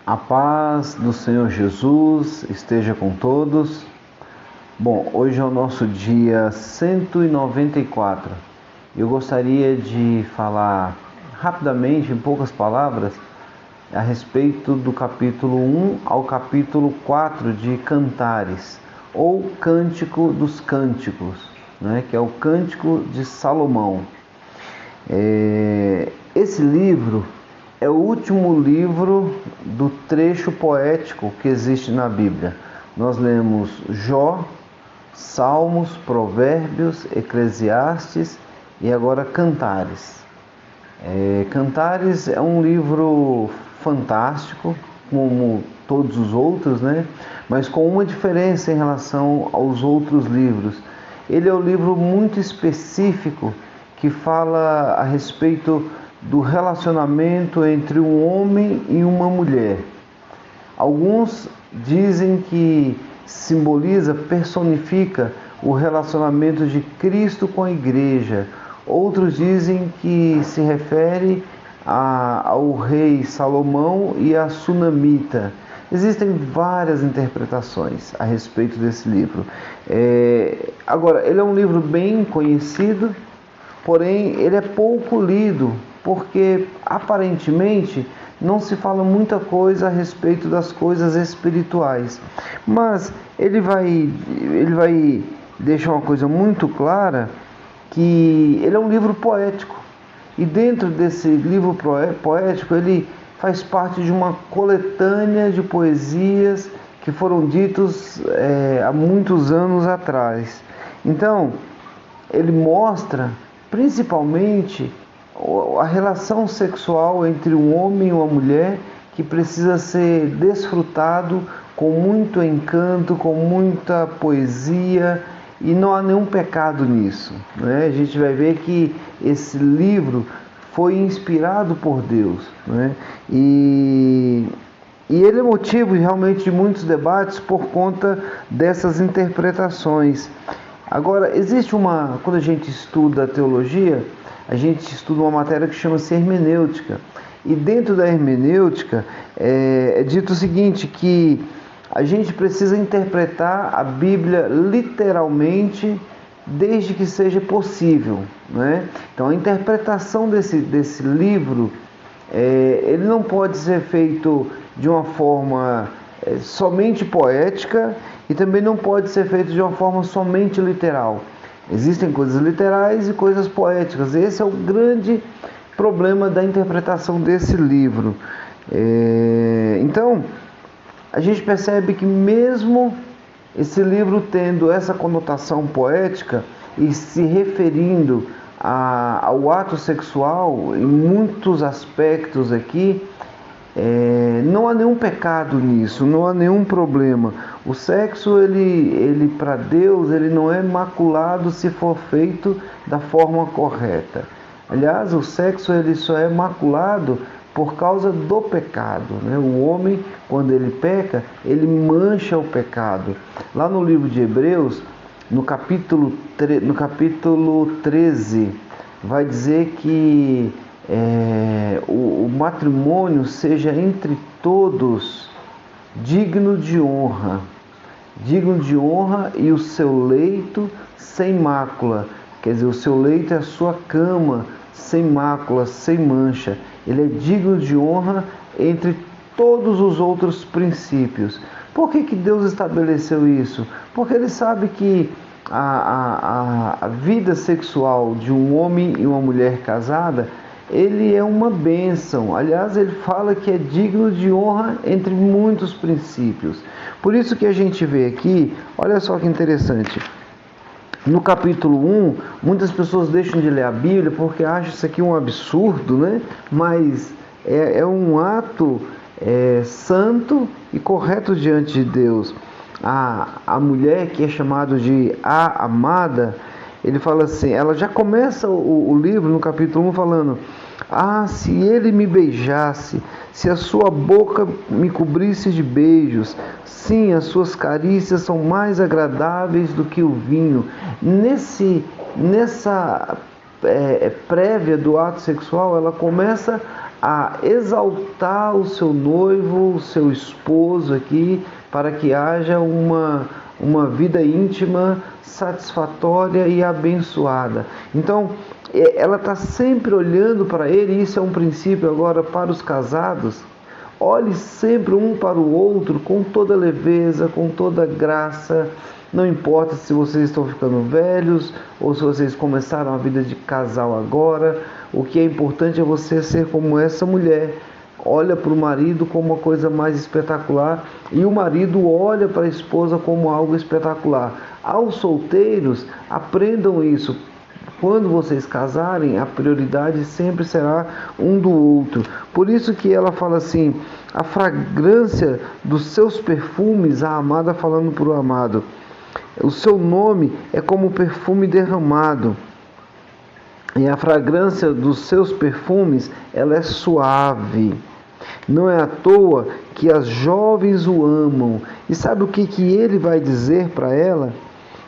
A paz do Senhor Jesus esteja com todos. Bom, hoje é o nosso dia 194. Eu gostaria de falar rapidamente, em poucas palavras, a respeito do capítulo 1 ao capítulo 4 de Cantares, ou Cântico dos Cânticos, né, que é o Cântico de Salomão. Esse livro é o último livro do trecho poético que existe na Bíblia. Nós lemos Jó, Salmos, Provérbios, Eclesiastes e agora Cantares. Cantares é um livro fantástico, como todos os outros, né? Mas com uma diferença em relação aos outros livros. Ele é um livro muito específico que fala a respeito do relacionamento entre um homem e uma mulher. Alguns dizem que simboliza, personifica o relacionamento de Cristo com a igreja. Outros dizem que se refere ao rei Salomão e a Sunamita. Existem várias interpretações a respeito desse livro. Agora, ele é um livro bem conhecido, porém ele é pouco lido, porque aparentemente não se fala muita coisa a respeito das coisas espirituais. Mas ele vai deixar uma coisa muito clara, que ele é um livro poético. E dentro desse livro poético, ele faz parte de uma coletânea de poesias que foram ditos há muitos anos atrás. Então, ele mostra principalmente a relação sexual entre um homem e uma mulher, que precisa ser desfrutado com muito encanto, com muita poesia, e não há nenhum pecado nisso, né? A gente vai ver que esse livro foi inspirado por Deus, né? E ele é motivo realmente de muitos debates por conta dessas interpretações. Agora, quando a gente estuda teologia, a gente estuda uma matéria que chama-se hermenêutica. E dentro da hermenêutica é dito o seguinte, que a gente precisa interpretar a Bíblia literalmente, desde que seja possível, né? Então, a interpretação desse livro, ele não pode ser feito de uma forma somente poética, e também não pode ser feito de uma forma somente literal. Existem coisas literais e coisas poéticas. Esse é o grande problema da interpretação desse livro. Então, a gente percebe que mesmo esse livro tendo essa conotação poética e se referindo ao ato sexual em muitos aspectos aqui, não há nenhum pecado nisso, não há nenhum problema. O sexo, ele para Deus, ele não é maculado se for feito da forma correta. Aliás, o sexo ele só é maculado por causa do pecado, né? O homem, quando ele peca, ele mancha o pecado. Lá no livro de Hebreus, no capítulo 13, vai dizer que o matrimônio seja entre todos digno de honra, e o seu leito sem mácula. Quer dizer, o seu leito é a sua cama sem mácula, sem mancha. Ele é digno de honra entre todos os outros princípios. Por que Deus estabeleceu isso? Porque Ele sabe que a vida sexual de um homem e uma mulher casada, ele é uma bênção. Aliás, ele fala que é digno de honra entre muitos princípios. Por isso que a gente vê aqui, olha só que interessante. No capítulo 1, muitas pessoas deixam de ler a Bíblia porque acham isso aqui um absurdo, né? Mas é um ato santo e correto diante de Deus. A mulher, que é chamada de a amada, ele fala assim, ela já começa o livro no capítulo 1 falando: se ele me beijasse, se a sua boca me cobrisse de beijos, sim, as suas carícias são mais agradáveis do que o vinho. Nessa prévia do ato sexual, ela começa a exaltar o seu noivo, o seu esposo aqui, para que haja uma vida íntima, satisfatória e abençoada. Então, ela está sempre olhando para ele, e isso é um princípio agora para os casados. Olhe sempre um para o outro com toda leveza, com toda graça. Não importa se vocês estão ficando velhos ou se vocês começaram a vida de casal agora. O que é importante é você ser como essa mulher. Olha para o marido como uma coisa mais espetacular e o marido olha para a esposa como algo espetacular. Aos solteiros, aprendam isso. Quando vocês casarem, a prioridade sempre será um do outro. Por isso que ela fala assim, a fragrância dos seus perfumes, a amada falando para o amado. O seu nome é como perfume derramado. E a fragrância dos seus perfumes, ela é suave. Não é à toa que as jovens o amam. E sabe o que ele vai dizer para ela?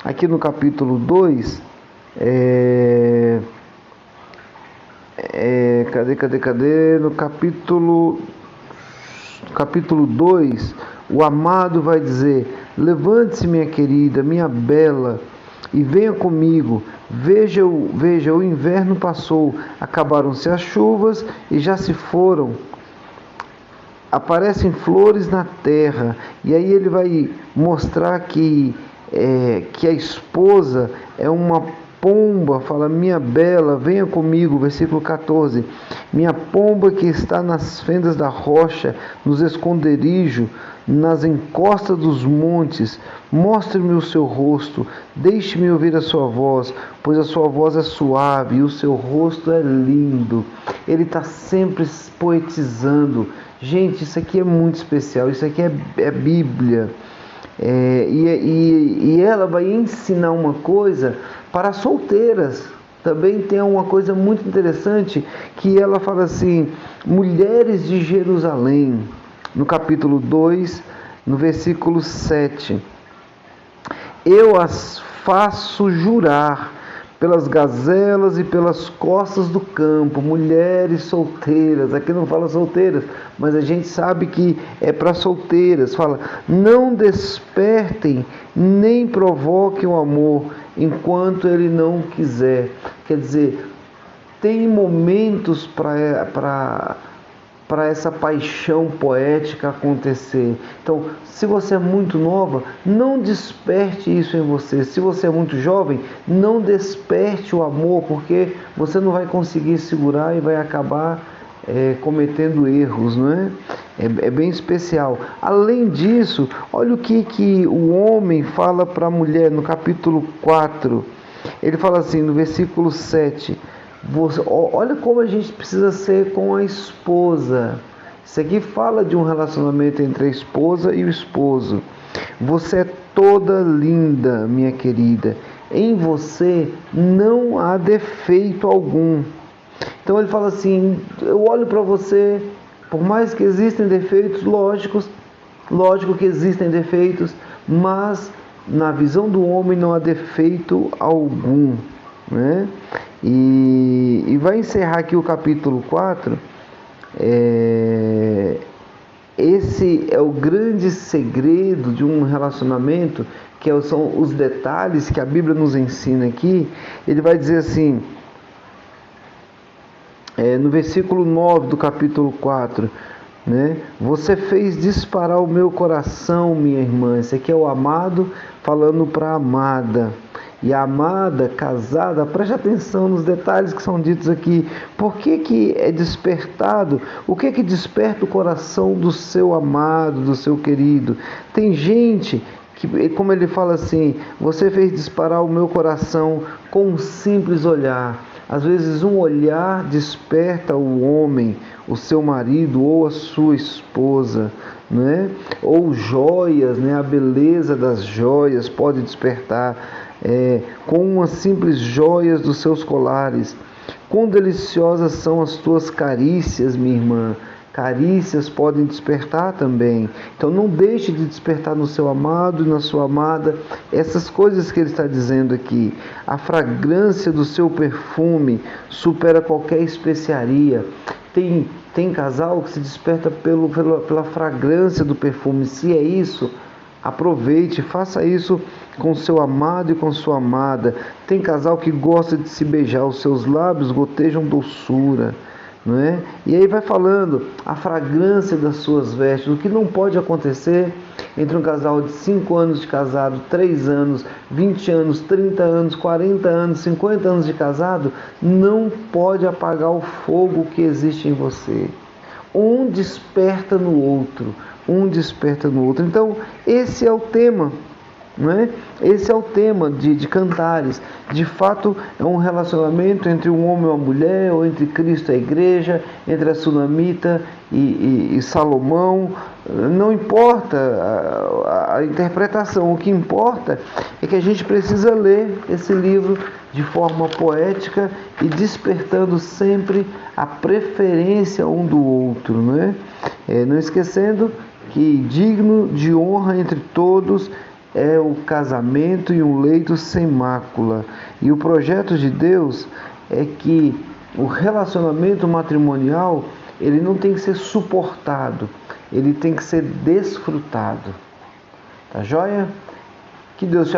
Aqui no capítulo 2, cadê? No capítulo 2, o amado vai dizer: levante-se, minha querida, minha bela, e venha comigo. Veja, o inverno passou, acabaram-se as chuvas e já se foram. Aparecem flores na terra. E aí ele vai mostrar que a esposa é uma pomba. Fala: minha bela, venha comigo, versículo 14. Minha pomba que está nas fendas da rocha, nos esconderijos, nas encostas dos montes, mostre-me o seu rosto, deixe-me ouvir a sua voz, pois a sua voz é suave e o seu rosto é lindo. Ele está sempre poetizando. Gente, isso aqui é muito especial, isso aqui é Bíblia. E ela vai ensinar uma coisa para solteiras. Também tem uma coisa muito interessante, que ela fala assim: mulheres de Jerusalém, no capítulo 2, no versículo 7. Eu as faço jurar pelas gazelas e pelas costas do campo, mulheres solteiras. Aqui não fala solteiras, mas a gente sabe que é para solteiras. Fala: não despertem nem provoquem o amor enquanto ele não quiser. Quer dizer, tem momentos para essa paixão poética acontecer. Então, se você é muito nova, não desperte isso em você. Se você é muito jovem, não desperte o amor, porque você não vai conseguir segurar e vai acabar cometendo erros, não é? É bem especial. Além disso, olha o que o homem fala para a mulher no capítulo 4. Ele fala assim, no versículo 7... olha como a gente precisa ser com a esposa. Isso aqui fala de um relacionamento entre a esposa e o esposo. Você é toda linda, minha querida. Em você não há defeito algum. Então ele fala assim: eu olho para você, por mais que existem defeitos, lógico que existem defeitos, mas na visão do homem não há defeito algum, né? E vai encerrar aqui o capítulo 4. Esse é o grande segredo de um relacionamento, que são os detalhes que a Bíblia nos ensina aqui. Ele vai dizer assim, no versículo 9 do capítulo 4, né? Você fez disparar o meu coração, minha irmã. Esse aqui é o amado falando para a amada. E a amada, casada, preste atenção nos detalhes que são ditos aqui. Por que é despertado? O que desperta o coração do seu amado, do seu querido? Tem gente que, como ele fala assim, você fez disparar o meu coração com um simples olhar. Às vezes um olhar desperta o homem, o seu marido ou a sua esposa, né? Ou joias, né? A beleza das joias pode despertar. Com umas simples joias dos seus colares. Quão deliciosas são as tuas carícias, minha irmã. Carícias podem despertar também. Então não deixe de despertar no seu amado e na sua amada essas coisas que ele está dizendo aqui. A fragrância do seu perfume supera qualquer especiaria. Tem casal que se desperta pela fragrância do perfume. Se é isso, aproveite, faça isso com seu amado e com sua amada. Tem casal que gosta de se beijar, os seus lábios gotejam doçura, não é? E aí vai falando a fragrância das suas vestes. O que não pode acontecer entre um casal de 5 anos de casado, 3 anos, 20 anos, 30 anos, 40 anos, 50 anos de casado, não pode apagar o fogo que existe em você. Um desperta no outro, Então, esse é o tema, não é? Esse é o tema de Cantares. De fato, é um relacionamento entre um homem e uma mulher, ou entre Cristo e a igreja, entre a Sunamita e Salomão. Não importa a interpretação, o que importa é que a gente precisa ler esse livro de forma poética e despertando sempre a preferência um do outro, não é? Não esquecendo que digno de honra entre todos é o casamento e um leito sem mácula. E o projeto de Deus é que o relacionamento matrimonial, ele não tem que ser suportado, ele tem que ser desfrutado. Tá joia? Que Deus te